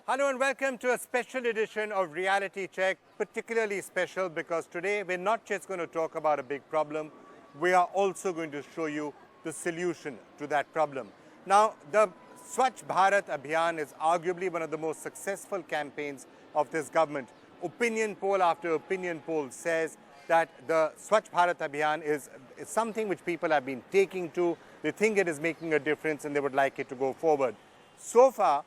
Hello and welcome to a special edition of Reality Check, particularly special because today we're not just going to talk about a big problem, we are also going to show you the solution to that problem. Now, the Swachh Bharat Abhiyan is arguably one of the most successful campaigns of this government. Opinion poll after opinion poll says that the Swachh Bharat Abhiyan is something which people have been taking to, they think it is making a difference and they would like it to go forward. So far,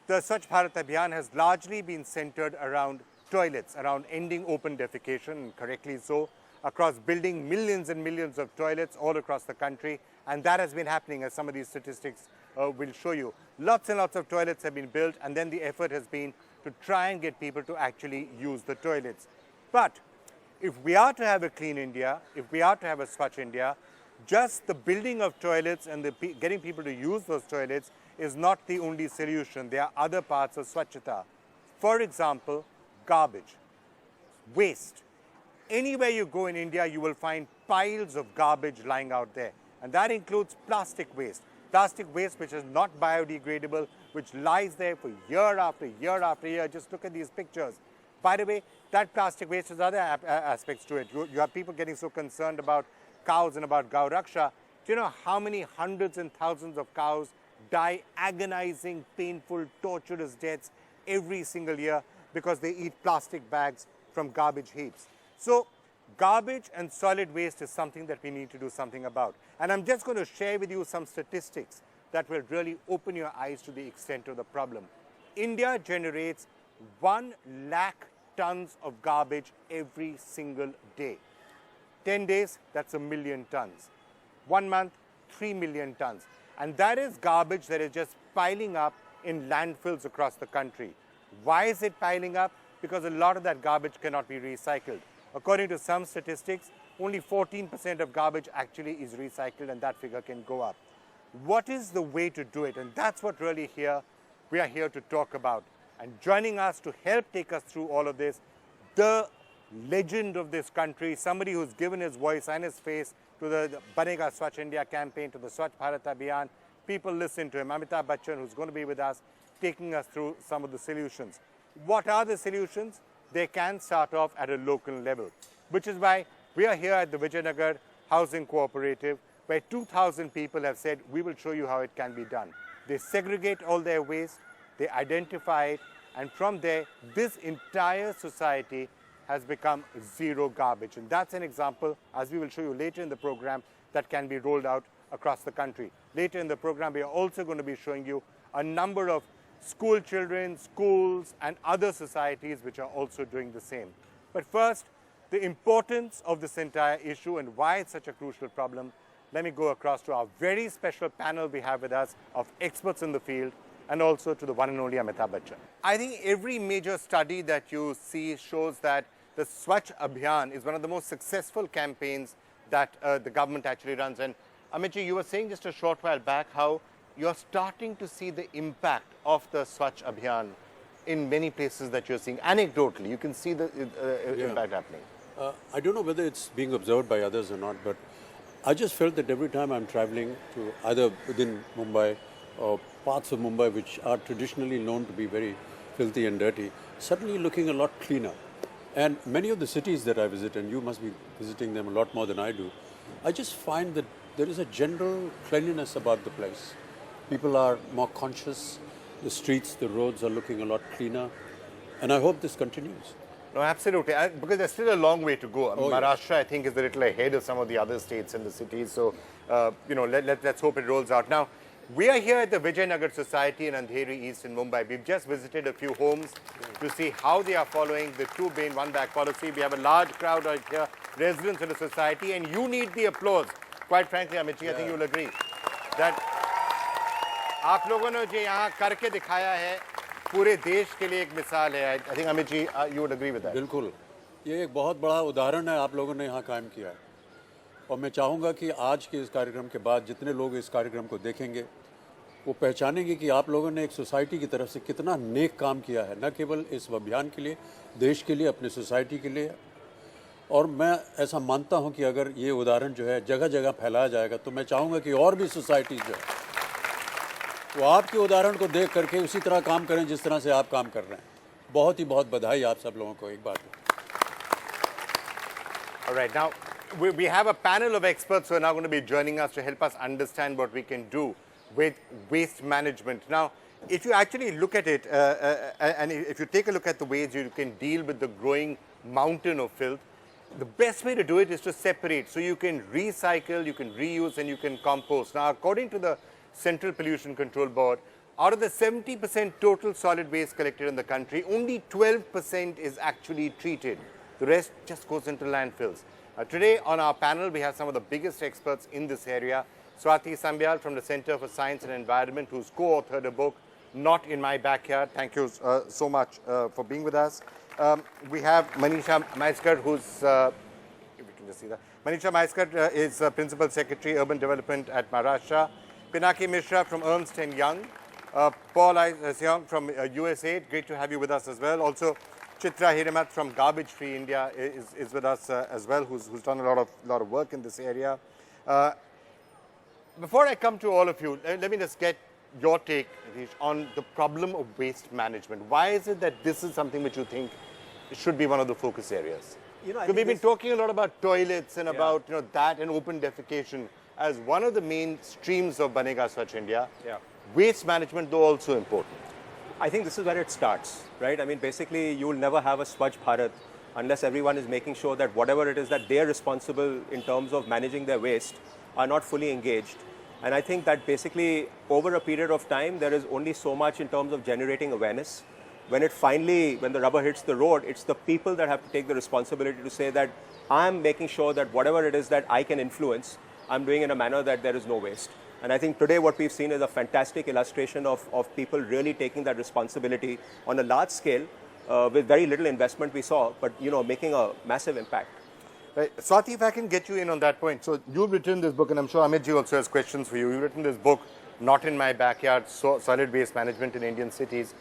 the Swachh Bharat Abhiyan has largely been centered around toilets, around ending open defecation, and correctly so, across building millions and millions of toilets all across the country. And that has been happening, as some of these statistics will show you. Lots and lots of toilets have been built, and then the effort has been to try and get people to actually use the toilets. But if we are to have a clean India, if we are to have a Swachh India, just the building of toilets and getting people to use those toilets is not the only solution. There are other parts of Swachhata. For example, garbage, waste. Anywhere you go in India, you will find piles of garbage lying out there. And that includes plastic waste which is not biodegradable, which lies there for year after year after year. Just look at these pictures. By the way, that plastic waste has other aspects to it. You have people getting so concerned about cows and about Gau Raksha. Do you know how many hundreds and thousands of cows die agonizing, painful, torturous deaths every single year because they eat plastic bags from garbage heaps? So garbage and solid waste is something that we need to do something about. And I'm just going to share with you some statistics that will really open your eyes to the extent of the problem. India generates 1 lakh tons of garbage every single day. 10 days, that's 1 million tons. 1 month, 3 million tons. And that is garbage that is just piling up in landfills across the country. Why is it piling up? Because a lot of that garbage cannot be recycled. According to some statistics, only 14% of garbage actually is recycled, and that figure can go up. What is the way to do it? And that's what really we are here to talk about. And joining us to help take us through all of this, the legend of this country, somebody who's given his voice and his face to the Banega Swachh India campaign, to the Swachh Bharat Abhiyan. People listen to him. Amitabh Bachchan, who's going to be with us, taking us through some of the solutions. What are the solutions? They can start off at a local level, which is why we are here at the Vijayanagar Housing Cooperative, where 2,000 people have said, we will show you how it can be done. They segregate all their waste, they identify it, and from there, this entire society has become zero garbage. And that's an example, as we will show you later in the program, that can be rolled out across the country. Later in the program, we are also going to be showing you a number of school children, schools, and other societies which are also doing the same. But first, the importance of this entire issue and why it's such a crucial problem, let me go across to our very special panel we have with us of experts in the field, and also to the one and only Amitabh Bachchan. I think every major study that you see shows that the Swachh Abhiyan is one of the most successful campaigns that the government actually runs. And Amitji, you were saying just a short while back how you're starting to see the impact of the Swachh Abhiyan in many places that you're seeing. Anecdotally, you can see the impact happening. I don't know whether it's being observed by others or not, but I just felt that every time I'm traveling to either within Mumbai or parts of Mumbai which are traditionally known to be very filthy and dirty, suddenly looking a lot cleaner. And many of the cities that I visit, and you must be visiting them a lot more than I do, I just find that there is a general cleanliness about the place. People are more conscious, the streets, the roads are looking a lot cleaner, and I hope this continues. No, absolutely, because there's still a long way to go. Maharashtra, I think, is a little ahead of some of the other states and the cities, so, let's hope it rolls out. Now, we are here at the Vijayanagar Society in Andheri East in Mumbai. We've just visited a few homes to see how they are following the 2 bin 1 bag policy. We have a large crowd out here, residents of the society, and you need the applause. Quite frankly, Amitji, I think you'll agree that आप लोगों ने जो यहाँ करके दिखाया है पूरे देश के लिए एक मिसाल है. I think Amitji, you would agree with that. बिल्कुल, ये एक बहुत बड़ा उदाहरण है आप लोगों ने यहाँ कायम किया है. और मैं चाहूँगा कि आज के इस कार्यक्रम के बाद जितने लोग इस कार्यक्रम को देखेंगे वो पहचानेंगे कि आप लोगों ने एक सोसाइटी की तरफ से कितना नेक काम किया है, न केवल इस अभियान के लिए, देश के लिए, अपने सोसाइटी के लिए. और मैं ऐसा मानता हूं कि अगर ये उदाहरण जो है जगह जगह फैलाया जाएगा तो मैं चाहूँगा कि और भी सोसाइटीज़ जो है वो आपके उदाहरण को देख करके उसी तरह काम करें जिस तरह से आप काम कर रहे हैं। बहुत ही बहुत बधाई आप सब लोगों को एक बार। All right, now we have a panel of experts who are now going to be joining us to help us understand what we can do with waste management. Now, if you actually look at it, and if you take a look at the ways you can deal with the growing mountain of filth, the best way to do it is to separate. So you can recycle, you can reuse, and you can compost. Now, according to the Central Pollution Control Board, out of the 70% total solid waste collected in the country, only 12% is actually treated. The rest just goes into landfills. Today on our panel, we have some of the biggest experts in this area. Swati Sambyal from the Center for Science and Environment, who's co-authored a book, Not in My Backyard. Thank you so much for being with us. We have Manisha Maiskar, who's, if we can just see that. Manisha Maiskar is Principal Secretary, Urban Development at Maharashtra. Pinaki Mishra from Ernst & Young. Paul Seong from USAID. Great to have you with us as well. Also, Chitra Hiramat from Garbage Free India is with us as well, who's done a lot of work in this area. Before I come to all of you, let me just get your take, Nitish, on the problem of waste management. Why is it that this is something which you think should be one of the focus areas? Because we've been talking a lot about toilets and about that and open defecation as one of the main streams of Banega Swachh India. Yeah. Waste management, though, also important. I think this is where it starts, right? I mean, basically, you will never have a Swachh Bharat unless everyone is making sure that whatever it is that they're responsible in terms of managing their waste are not fully engaged. And I think that basically, over a period of time, there is only so much in terms of generating awareness. When the rubber hits the road, it's the people that have to take the responsibility to say that I'm making sure that whatever it is that I can influence, I'm doing in a manner that there is no waste. And I think today what we've seen is a fantastic illustration of people really taking that responsibility on a large scale with very little investment we saw, but making a massive impact. Right. Swati, if I can get you in on that point. So you've written this book, and I'm sure Amitji also has questions for you. You've written this book, Not in My Backyard, Solid Waste Management in Indian Cities.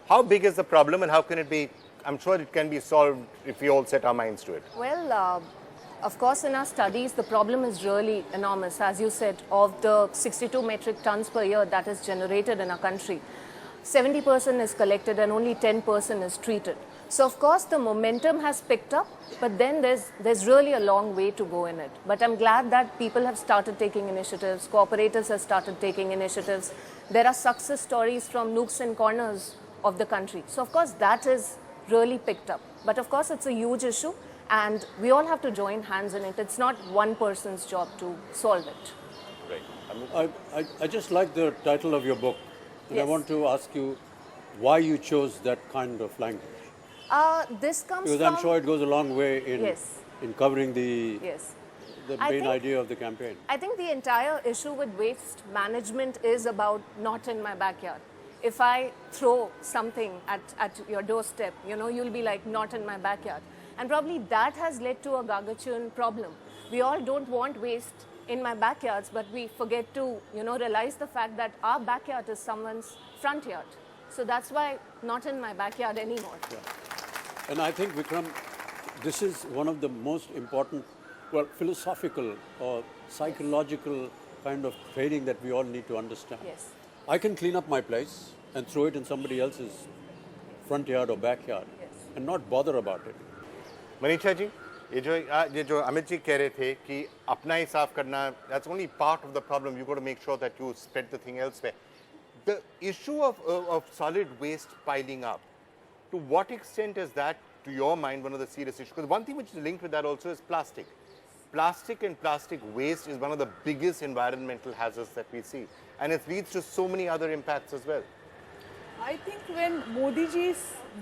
How big is the problem and how can it be, I'm sure it can be solved if we all set our minds to it? Well, of course, in our studies, the problem is really enormous. As you said, of the 62 metric tons per year that is generated in our country, 70% is collected and only 10% is treated. So, of course, the momentum has picked up, but then there's really a long way to go in it. But I'm glad that people have started taking initiatives, cooperatives have started taking initiatives. There are success stories from nooks and corners of the country. So, of course, that is really picked up. But, of course, it's a huge issue. And we all have to join hands in it. It's not one person's job to solve it. Right. I just like the title of your book. And yes. I want to ask you why you chose that kind of language. This comes because from... I'm sure it goes a long way in, yes. in covering the main think, idea of the campaign. I think the entire issue with waste management is about not in my backyard. If I throw something at your doorstep, you'll be like, not in my backyard. And probably that has led to a gargantuan problem. We all don't want waste in my backyards, but we forget to, realize the fact that our backyard is someone's front yard. So that's why not in my backyard anymore. Yeah. And I think, Vikram, this is one of the most important, philosophical or psychological kind of training that we all need to understand. Yes. I can clean up my place and throw it in somebody else's front yard or backyard and not bother about it. Manisha ji, ये जो अमित जी कह रहे थे कि अपना ही साफ करना, that's only part of the problem. You got to make sure that you spread the thing elsewhere. The issue of solid waste piling up, to what extent is that, to your mind, one of the serious issues? Because one thing which is linked with that also is plastic. Plastic and plastic waste is one of the biggest environmental hazards that we see. And it leads to so many other impacts as well. I think when Modi ji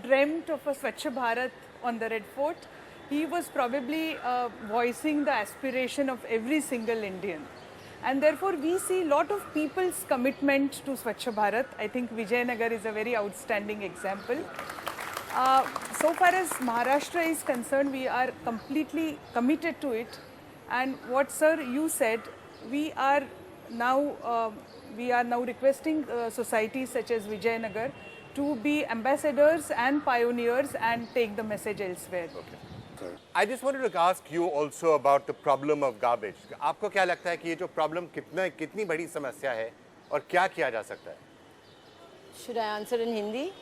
dreamt of a Swachh Bharat on the Red Fort, he was probably voicing the aspiration of every single Indian. And therefore, we see a lot of people's commitment to Swachh Bharat. I think Vijayanagar is a very outstanding example. So far as Maharashtra is concerned, we are completely committed to it. And what, sir, you said, we are now requesting societies such as Vijayanagar to be ambassadors and pioneers and take the message elsewhere. Okay. I just wanted to ask you also about the problem of garbage. आपको क्या लगता है कि ये जो problem कितनी बड़ी समस्या है और क्या किया जा सकता है? Should I answer in Hindi?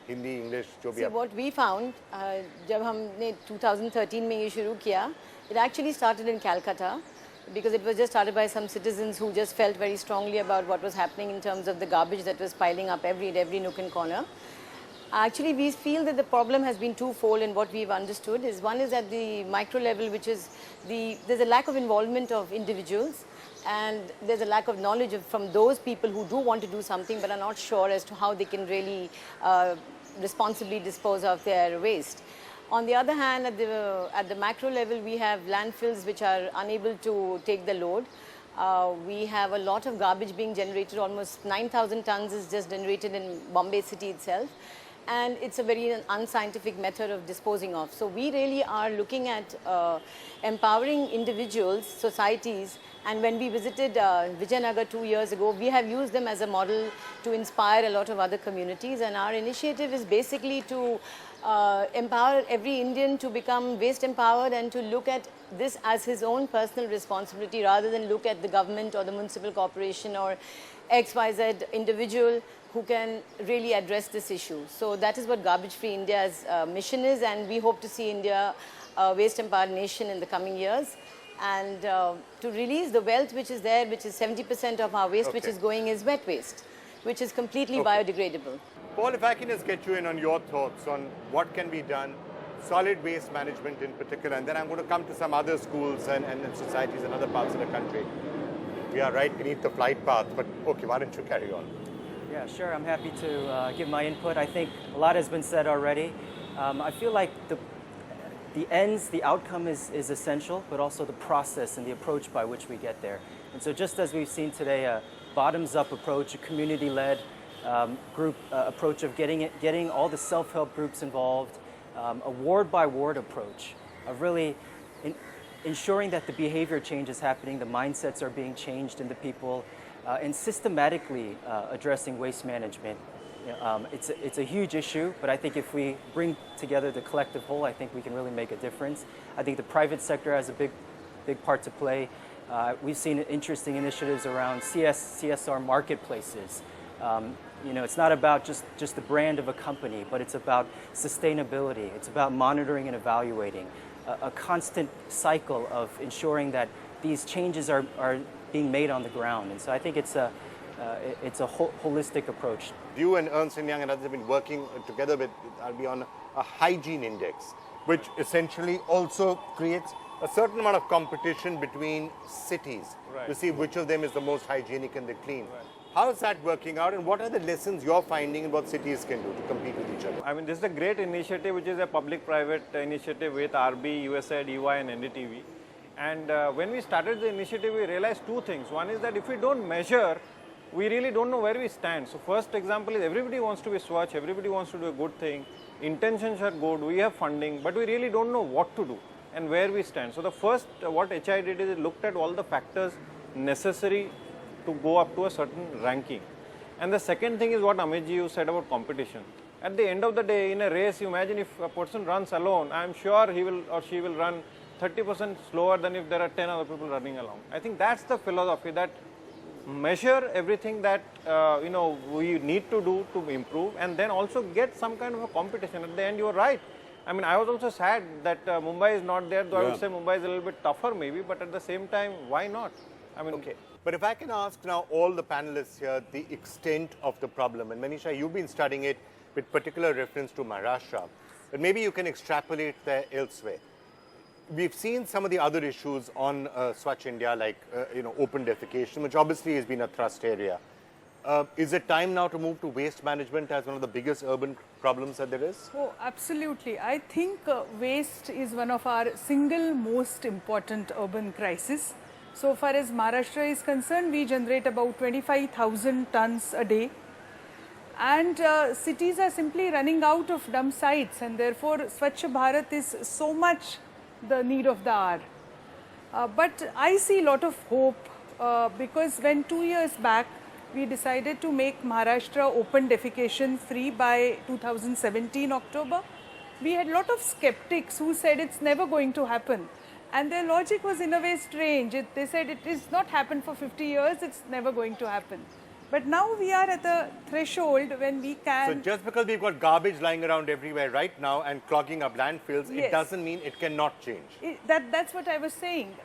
Hindi, English, जो भी See, आप. what we found, जब हमने 2013 में ये शुरू किया, it actually started in Calcutta because it was just started by some citizens who just felt very strongly about what was happening in terms of the garbage that was piling up every nook and corner. Actually, we feel that the problem has been twofold, and what we've understood is one is at the micro level, which is there's a lack of involvement of individuals, and there's a lack of knowledge from those people who do want to do something but are not sure as to how they can really responsibly dispose of their waste. On the other hand, at the macro level, we have landfills which are unable to take the load. We have a lot of garbage being generated. Almost 9,000 tons is just generated in Bombay city itself. And it's a very unscientific method of disposing of. So we really are looking at empowering individuals, societies, and when we visited Vijayanagar 2 years ago, we have used them as a model to inspire a lot of other communities, and our initiative is basically to empower every Indian to become waste empowered and to look at this as his own personal responsibility rather than look at the government or the municipal corporation or XYZ individual who can really address this issue. So that is what Garbage Free India's mission is, and we hope to see India a waste empowered nation in the coming years. And to release the wealth which is there, which is 70% of our waste which is going is wet waste, which is completely biodegradable. Paul, if I can just get you in on your thoughts on what can be done, solid waste management in particular, and then I'm going to come to some other schools and societies in other parts of the country. We are right beneath the flight path, but okay, why don't you carry on? Yeah, sure. I'm happy to give my input. I think a lot has been said already. I feel like the outcome is essential, but also the process and the approach by which we get there. And so just as we've seen today, a bottoms-up approach, a community-led group approach of getting all the self-help groups involved, a ward-by-ward approach of really ensuring that the behavior change is happening, the mindsets are being changed in the people, and systematically addressing waste management. It's a huge issue, but I think if we bring together the collective whole, I think we can really make a difference. I think the private sector has a big part to play. We've seen interesting initiatives around CSR marketplaces. It's not about just the brand of a company, but it's about sustainability. It's about monitoring and evaluating. A constant cycle of ensuring that these changes are being made on the ground. And so I think it's a holistic approach. You and Ernst & Young and others have been working together with on a hygiene index, which essentially also creates a certain amount of competition between cities to see which of them is the most hygienic and the clean. How is that working out, and what are the lessons you're finding and what cities can do to compete with each other? I mean, this is a great initiative, which is a public-private initiative with RB, USAID, UI and NDTV. And when we started the initiative, we realized two things. One is that if we don't measure, we really don't know where we stand. So first example is everybody wants to be Swachh, everybody wants to do a good thing. Intentions are good, we have funding, but we really don't know what to do and where we stand. So the first, what HI did is it looked at all the factors necessary to go up to a certain ranking. And the second thing is what Amit ji you said about competition. At the end of the day, in a race, you imagine if a person runs alone, I am sure he will or she will run 30% slower than if there are 10 other people running along. I think that's the philosophy, that measure everything that we need to do to improve, and then also get some kind of a competition. At the end, you are right. I mean, I was also sad that Mumbai is not there, though I would say Mumbai is a little bit tougher maybe, but at the same time, why not? I mean, okay. But if I can ask now all the panelists here the extent of the problem, and Manisha, you've been studying it with particular reference to Maharashtra, but maybe you can extrapolate there elsewhere. We've seen some of the other issues on Swachh India, like open defecation, which obviously has been a thrust area. Is it time now to move to waste management as one of the biggest urban problems that there is? Oh, absolutely. I think waste is one of our single most important urban crises. So far as Maharashtra is concerned, we generate about 25,000 tons a day. And cities are simply running out of dump sites, and therefore Swachh Bharat is so much the need of the hour. But I see a lot of hope because when 2 years back we decided to make Maharashtra open defecation free by 2017 October, we had a lot of skeptics who said it's never going to happen. And their logic was in a way strange. They said it is not happened for 50 years, it's never going to happen. But now we are at the threshold when we can... So just because we've got garbage lying around everywhere right now and clogging up landfills, Yes. it doesn't mean it cannot change. That's what I was saying.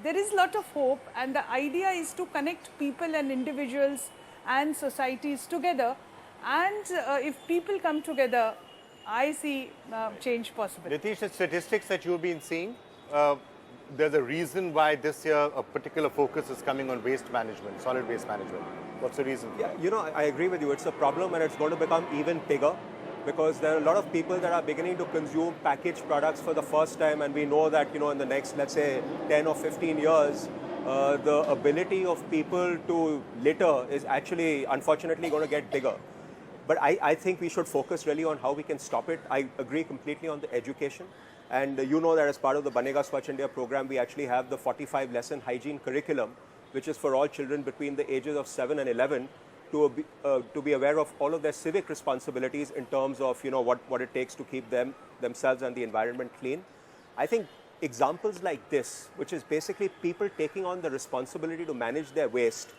There is a lot of hope, and the idea is to connect people and individuals and societies together. And if people come together, I see change possible. Nitish, the statistics that you've been seeing, there's a reason why this year a particular focus is coming on waste management, solid waste management. What's the reason? Yeah, you know, I agree with you. It's a problem and it's going to become even bigger because there are a lot of people that are beginning to consume packaged products for the first time, and we know that, you know, in the next, let's say, 10 or 15 years, the ability of people to litter is actually, unfortunately, going to get bigger. But I think we should focus really on how we can stop it. I agree completely on the education. And you know that as part of the Banega Swachh India program, we actually have the 45-lesson hygiene curriculum, which is for all children between the ages of 7 and 11 to be aware of all of their civic responsibilities in terms of, you know, what it takes to keep themselves and the environment clean. I think examples like this, which is basically people taking on the responsibility to manage their waste,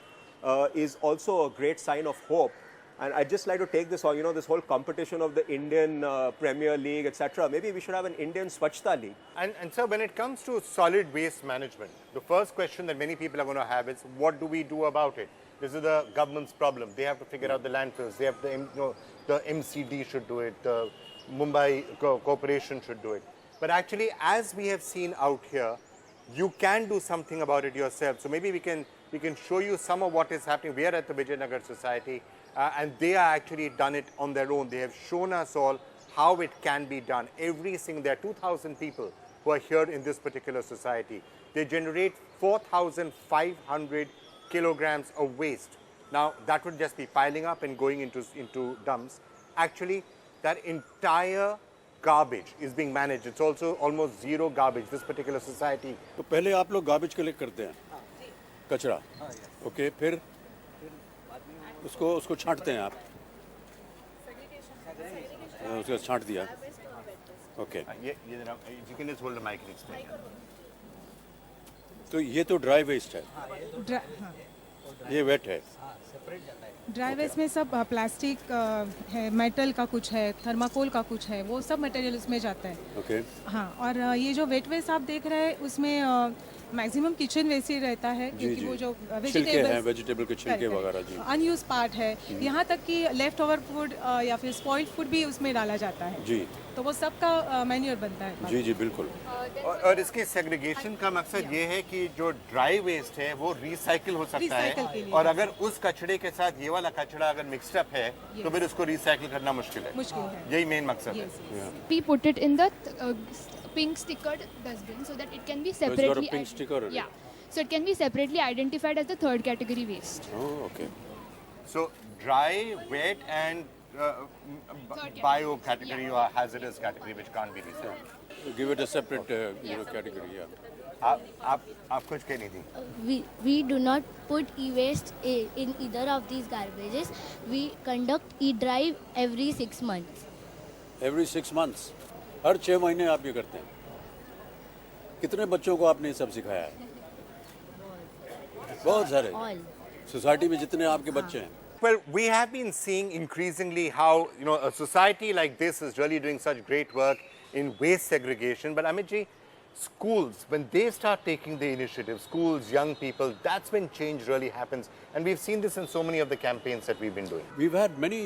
is also a great sign of hope. And I'd just like to take this on, you know, this whole competition of the Indian Premier League, etc. Maybe we should have an Indian Swachhta League. And so when it comes to solid waste management, the first question that many people are going to have is, what do we do about it? This is the government's problem. They have to figure out the landfills. They have to, you know, the MCD should do it. The Mumbai Corporation should do it. But actually, as we have seen out here, you can do something about it yourself. So maybe we can show you some of what is happening. We are at the Vijayanagar Society. And they are actually done it on their own. They have shown us all how it can be done. There are 2,000 people who are here in this particular society. They generate 4,500 kilograms of waste. Now, that would just be piling up and going into dumps. Actually, that entire garbage is being managed. It's also almost zero garbage, this particular society. तो पहले आप लोग garbage collect करते हैं, कचरा, okay, फिर उसको छांटते हैं आप, उसको छांट दिया, okay. You can just hold the mic and explain. तो ये तो ड्राई वेस्ट है, ये वेट है। ड्राई वेस्ट में सब प्लास्टिक है, मेटल का कुछ है, थर्माकोल का कुछ है, वो सब मटेरियल उसमें जाता है। ओके। हाँ, और ये जो वेट वेस्ट आप देख रहे हैं उसमें मैक्सिमम किचन वेस्ट ही रहता है, क्योंकि वो जो वेजिटेबल के छिलके वगैरह जी अनयूज पार्ट है, यहाँ तक कि लेफ्ट ओवर फूड या फिर स्पॉइल्ड फूड भी उसमें डाला जाता है जी, तो वो सबका मैन्योर बनता है। जी जी बिल्कुल। और इसके सेग्रीगेशन का मकसद ये है कि जो ड्राई वेस्ट है वो रिसाइकिल हो सकता है, और अगर उस कचड़े के साथ ये वाला कचड़ा अगर मिक्सड अप है तो फिर उसको रिसाइकिल करना मुश्किल है। यही मेन मकसद है। We put it in the pink stickered dustbin so that it can be separately. So it's got a pink sticker already? Yeah, so it can be separately identified as the third category waste. Oh, okay. So dry, wet, and bio category or hazardous category which can't be recycled. Give it a separate category. Yeah. आप कुछ कह नहीं थी? We do not put e-waste in either of these garbages. We conduct e-drive every 6 months. Every 6 months? हर 6 महीने आप ये करते हैं? कितने बच्चों को आपने ये सब सिखाया है? बहुत सारे। सोसाइटी में जितने आपके बच्चे हैं। Well, we have been seeing increasingly how, you know, a society like this is really doing such great work in waste segregation. But Amit ji, schools, when they start taking the initiative, schools, young people, that's when change really happens. And we've seen this in so many of the campaigns that we've been doing. We've had many,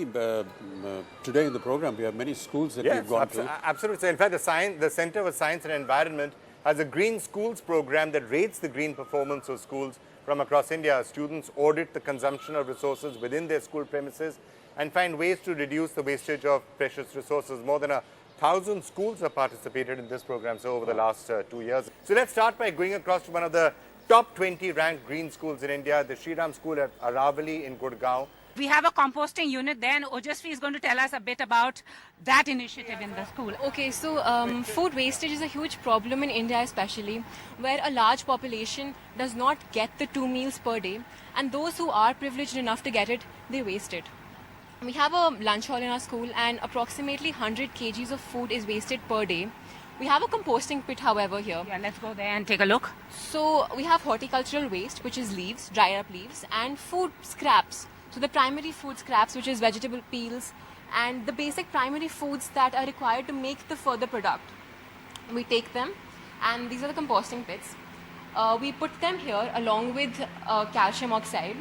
today in the program, we have many schools that we've gone to. Absolutely. So in fact, the Center for Science and Environment has a Green Schools program that rates the green performance of schools from across India. Students audit the consumption of resources within their school premises and find ways to reduce the wastage of precious resources. More than 1,000 schools have participated in this program over the last 2 years. So let's start by going across to one of the top 20 ranked green schools in India, the Shri Ram School at Aravali in Gurgaon. We have a composting unit there, and Ojasvi is going to tell us a bit about that initiative in the school. Okay, so food wastage is a huge problem in India especially, where a large population does not get the 2 meals per day, and those who are privileged enough to get it, they waste it. We have a lunch hall in our school and approximately 100 kgs of food is wasted per day. We have a composting pit, however, here. Yeah, let's go there and take a look. So we have horticultural waste, which is leaves, dried up leaves, and food scraps. So the primary food scraps, which is vegetable peels, and the basic primary foods that are required to make the further product. We take them, and these are the composting pits. We put them here along with calcium oxide.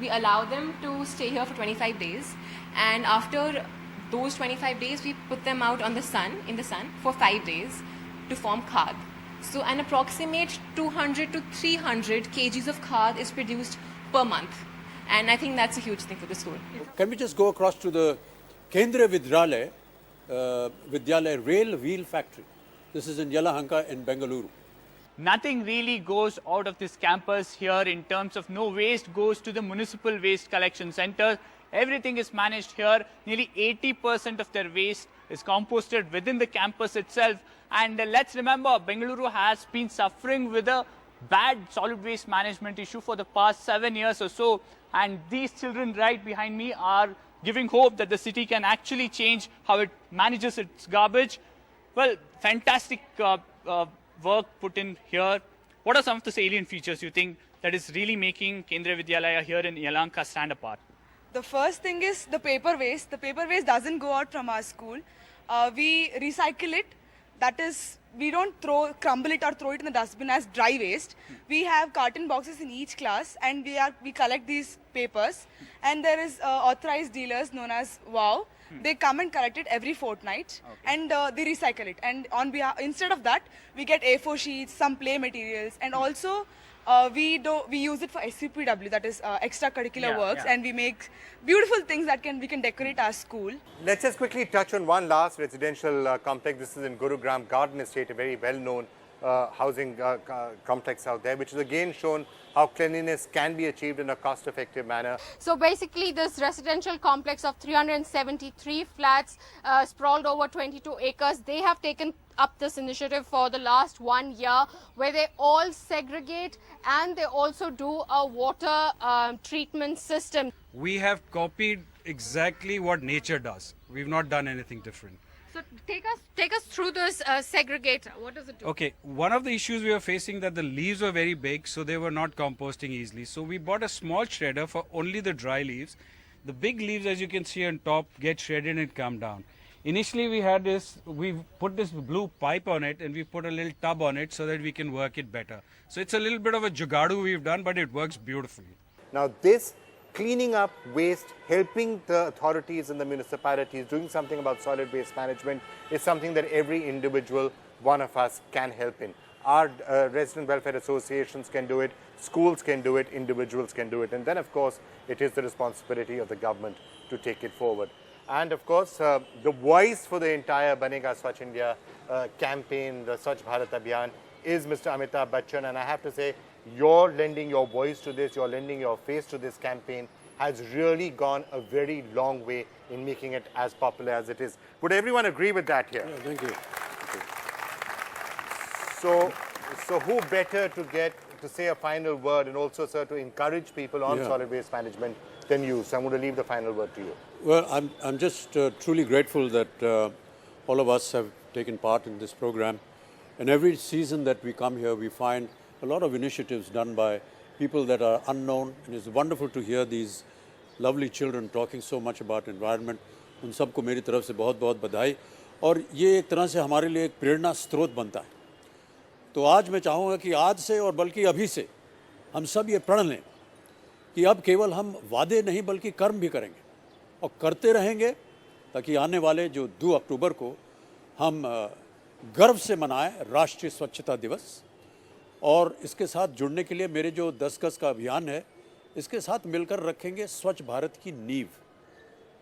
We allow them to stay here for 25 days, and after those 25 days, we put them out on the sun, in the sun, for 5 days to form khad. So an approximate 200 to 300 kgs of khad is produced per month. And I think that's a huge thing for the school. Can we just go across to the Kendriya Vidyalaya Rail Wheel Factory? This is in Yelahanka in Bengaluru. Nothing really goes out of this campus here in terms of no waste goes to the municipal waste collection center. Everything is managed here. Nearly 80% of their waste is composted within the campus itself. And let's remember, Bengaluru has been suffering with a bad solid waste management issue for the past 7 years or so. And these children right behind me are giving hope that the city can actually change how it manages its garbage. Well, fantastic work put in here. What are some of the salient features you think that is really making Kendriya Vidyalaya here in Yelahanka stand apart? The first thing is the paper waste. The paper waste doesn't go out from our school. We recycle it. That is, we don't crumble it or throw it in the dustbin as dry waste. We have carton boxes in each class, and we collect these papers. And there is authorized dealers known as WOW. They come and collect it every fortnight, and they recycle it. And instead of that, we get A4 sheets, some play materials, and also we use it for SUPW, that is extracurricular works, and we make beautiful things that we can decorate our school. Let's just quickly touch on one last residential complex. This is in Gurugram Garden Estate, a very well-known housing complex out there, which is again shown how cleanliness can be achieved in a cost-effective manner. So basically this residential complex of 373 flats sprawled over 22 acres, they have taken up this initiative for the last 1 year, where they all segregate and they also do a water treatment system. We have copied exactly what nature does. We've not done anything different. So take us through this segregator. What does it do? Okay, one of the issues we were facing that the leaves were very big, so they were not composting easily. So we bought a small shredder for only the dry leaves. The big leaves, as you can see on top, get shredded and come down. Initially we put this blue pipe on it and we put a little tub on it so that we can work it better. So it's a little bit of a jugadu we've done, but it works beautifully. Now this cleaning up waste, helping the authorities and the municipalities, doing something about solid waste management is something that every individual one of us can help in. Our resident welfare associations can do it, schools can do it, individuals can do it, and then of course it is the responsibility of the government to take it forward. And of course the voice for the entire Banega Swachh India campaign, the Swachh Bharat Abhiyan, is Mr. Amitabh Bachchan, and I have to say, you're lending your voice to this, you're lending your face to this campaign has really gone a very long way in making it as popular as it is. Would everyone agree with that here? Yeah, thank you. So who better to say a final word and also, sir, to encourage people on solid waste management than you? So I'm going to leave the final word to you. Well, I'm just truly grateful that all of us have taken part in this program. And every season that we come here, we find a lot of initiatives done by people that are unknown. And it's wonderful to hear these lovely children talking so much about environment. उन सबको मेरी तरफ से बहुत-बहुत बधाई. और ये एक तरह से हमारे लिए एक प्रेरणा स्रोत बनता है. तो आज मैं चाहूँगा कि आज से और बल्कि अभी से हम सब ये प्रण लें कि अब केवल हम वादे नहीं बल्कि कर्म भी करेंगे और करते रहेंगे ताकि आने वाले जो 2 अक्टूबर को हम गर्व से मनाएं राष्ट्रीय स्वच्छता दिवस. और इसके साथ जुड़ने के लिए मेरे जो 10 गज का अभियान है, इसके साथ मिलकर रखेंगे स्वच्छ भारत की नींव.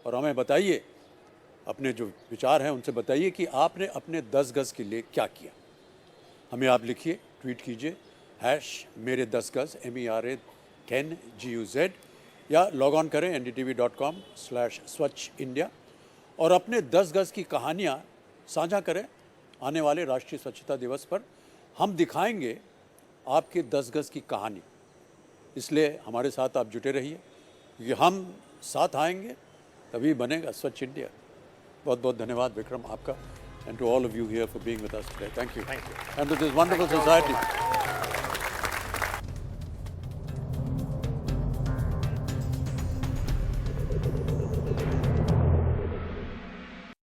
और हमें बताइए, अपने जो विचार हैं उनसे बताइए कि आपने अपने 10 गज के लिए क्या किया. हमें आप लिखिए, ट्वीट कीजिए #मेरे 10 गज MERA10GUZ या लॉग ऑन करें ndtv.com/swachhindia और अपने 10 गज की कहानियाँ साझा करें. आने वाले राष्ट्रीय स्वच्छता दिवस पर हम दिखाएंगे आपके 10 गज की कहानी. इसलिए हमारे साथ आप जुटे रहिए, ये हम साथ आएंगे तभी बनेगा स्वच्छ इंडिया। बहुत बहुत धन्यवाद विक्रम आपका, and to all of you here for being with us today. Thank you. And to this wonderful society.